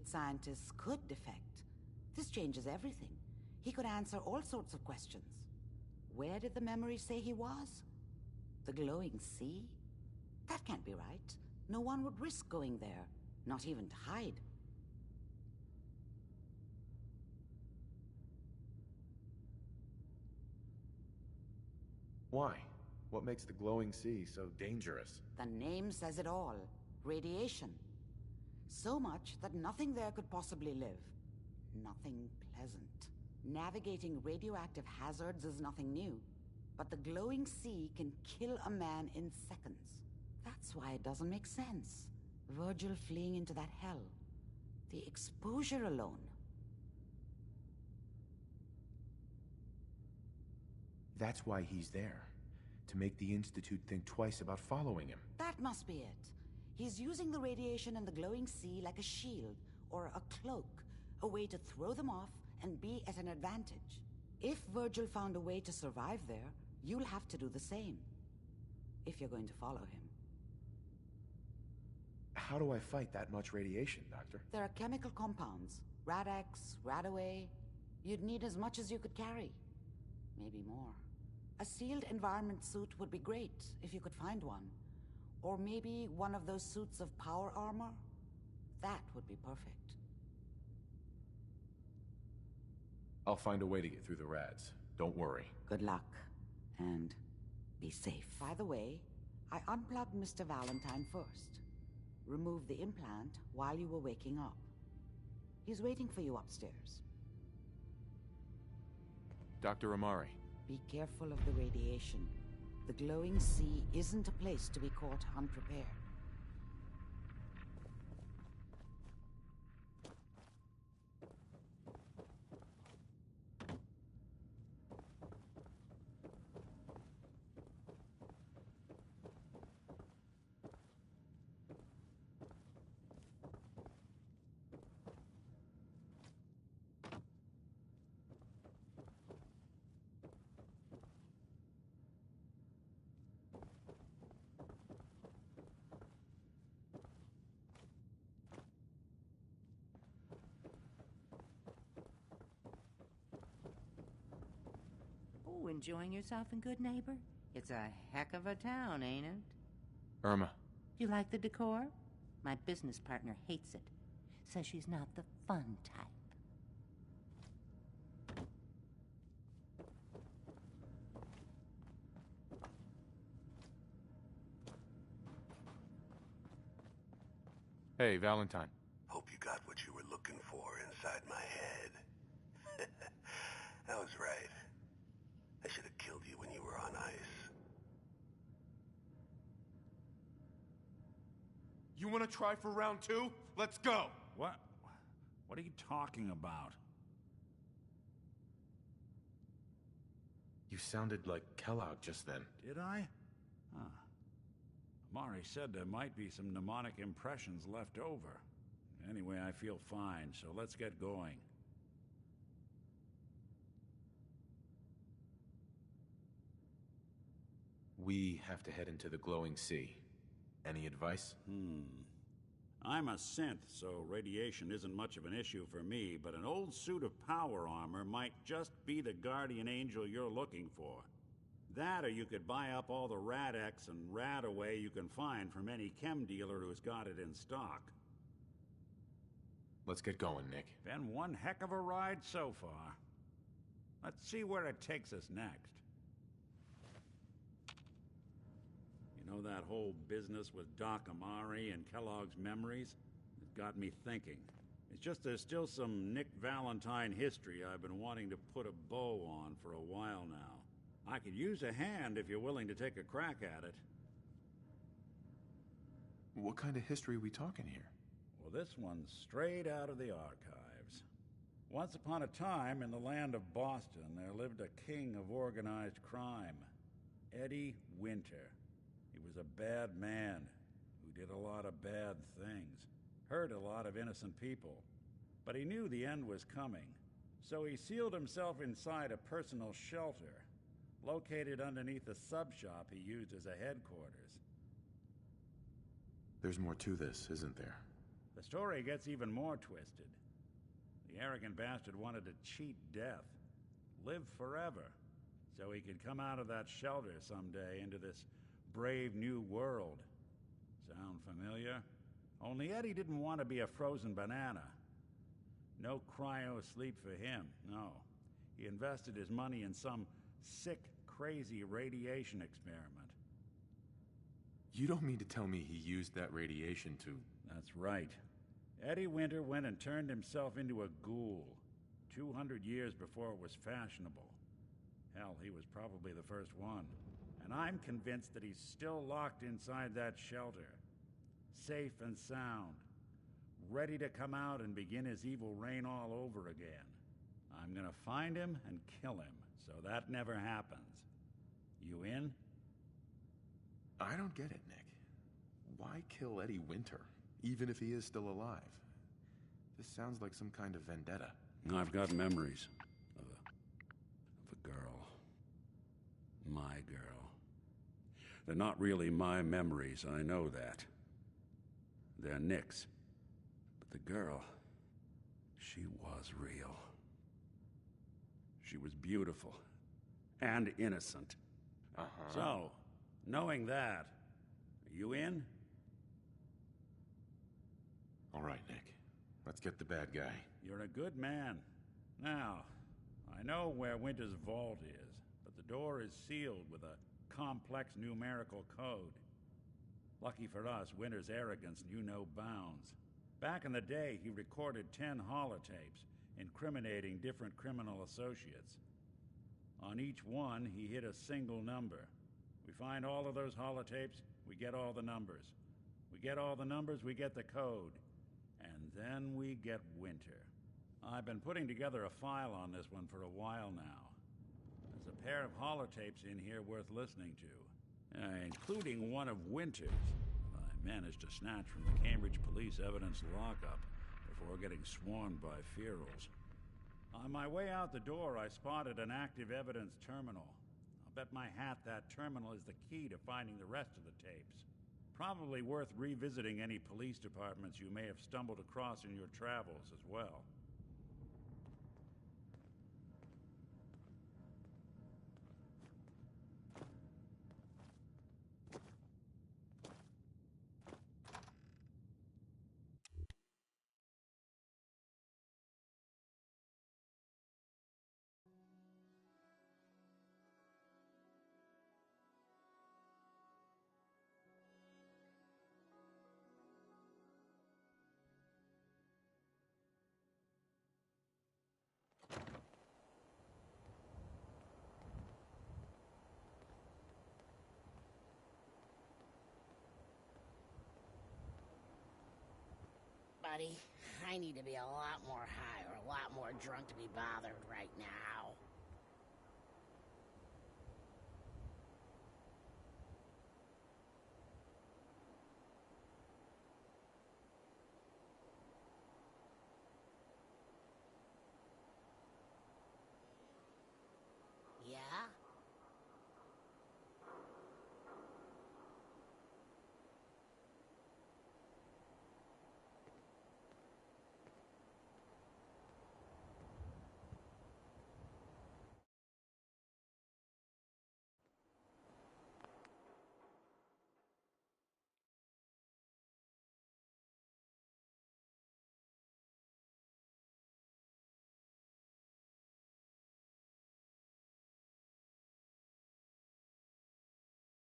scientists could defect. This changes everything. He could answer all sorts of questions. Where did the memory say he was? The glowing sea? That can't be right. No one would risk going there, not even to hide. Why? What makes the glowing sea so dangerous? The name says it all. Radiation. So much that nothing there could possibly live. Nothing pleasant. Navigating radioactive hazards is nothing new. But the glowing sea can kill a man in seconds. That's why it doesn't make sense. Virgil fleeing into that hell. The exposure alone. That's why he's there. To make the Institute think twice about following him. That must be it. He's using the radiation and the glowing sea like a shield, or a cloak, a way to throw them off and be at an advantage. If Virgil found a way to survive there, you'll have to do the same. If you're going to follow him. How do I fight that much radiation, Doctor? There are chemical compounds. Rad-X, Radaway. You'd need as much as you could carry. Maybe more. A sealed environment suit would be great, if you could find one. Or maybe one of those suits of power armor? That would be perfect. I'll find a way to get through the rads. Don't worry. Good luck. And be safe. By the way, I unplugged Mr. Valentine first. Removed the implant while you were waking up. He's waiting for you upstairs. Dr. Amari. Be careful of the radiation. The glowing sea isn't a place to be caught unprepared. Oh, enjoying yourself in Good Neighbor? It's a heck of a town, ain't it? Irma. You like the decor? My business partner hates it. Says she's not the fun type. Hey, Valentine. Hope you got what you were looking for inside my head. I was right. I should have killed you when you were on ice. You want to try for round 2? Let's go! What? What are you talking about? You sounded like Kellogg just then. Did I? Huh. Amari said there might be some mnemonic impressions left over. Anyway, I feel fine, so let's get going. We have to head into the glowing sea. Any advice? I'm a synth, so radiation isn't much of an issue for me, but an old suit of power armor might just be the guardian angel you're looking for. That, or you could buy up all the Rad-X and Radaway you can find from any chem dealer who's got it in stock. Let's get going, Nick. Been one heck of a ride so far. Let's see where it takes us next. You know that whole business with Doc Amari and Kellogg's memories? It got me thinking. It's just there's still some Nick Valentine history I've been wanting to put a bow on for a while now. I could use a hand if you're willing to take a crack at it. What kind of history are we talking here? Well, this one's straight out of the archives. Once upon a time, in the land of Boston, there lived a king of organized crime, Eddie Winter. He was a bad man who did a lot of bad things, hurt a lot of innocent people. But he knew the end was coming, so he sealed himself inside a personal shelter, located underneath a sub-shop he used as a headquarters. There's more to this, isn't there? The story gets even more twisted. The arrogant bastard wanted to cheat death, live forever, so he could come out of that shelter someday into this brave new world. Sound familiar? Only Eddie didn't want to be a frozen banana. No cryo sleep for him, no. He invested his money in some sick, crazy radiation experiment. You don't mean to tell me he used that radiation to... That's right. Eddie Winter went and turned himself into a ghoul, 200 years before it was fashionable. Hell, he was probably the first one. And I'm convinced that he's still locked inside that shelter, safe and sound, ready to come out and begin his evil reign all over again. I'm gonna find him and kill him, so that never happens. You in? I don't get it, Nick. Why kill Eddie Winter, even if he is still alive? This sounds like some kind of vendetta. I've got memories of a girl. My girl. They're not really my memories, I know that. They're Nick's. But the girl, she was real. She was beautiful and innocent. So, knowing that, are you in? All right, Nick. Let's get the bad guy. You're a good man. Now, I know where Winter's vault is, but the door is sealed with a complex numerical code. Lucky for us, Winter's arrogance knew no bounds. Back in the day, he recorded 10 holotapes, incriminating different criminal associates. On each one, he hit a single number. We find all of those holotapes, we get all the numbers. We get all the numbers, we get the code. And then we get Winter. I've been putting together a file on this one for a while now. There's a pair of holotapes in here worth listening to, including one of Winter's. I managed to snatch from the Cambridge Police evidence lockup before getting swarmed by ferals. On my way out the door, I spotted an active evidence terminal. I'll bet my hat that terminal is the key to finding the rest of the tapes. Probably worth revisiting any police departments you may have stumbled across in your travels as well. Buddy, I need to be a lot more high or a lot more drunk to be bothered right now.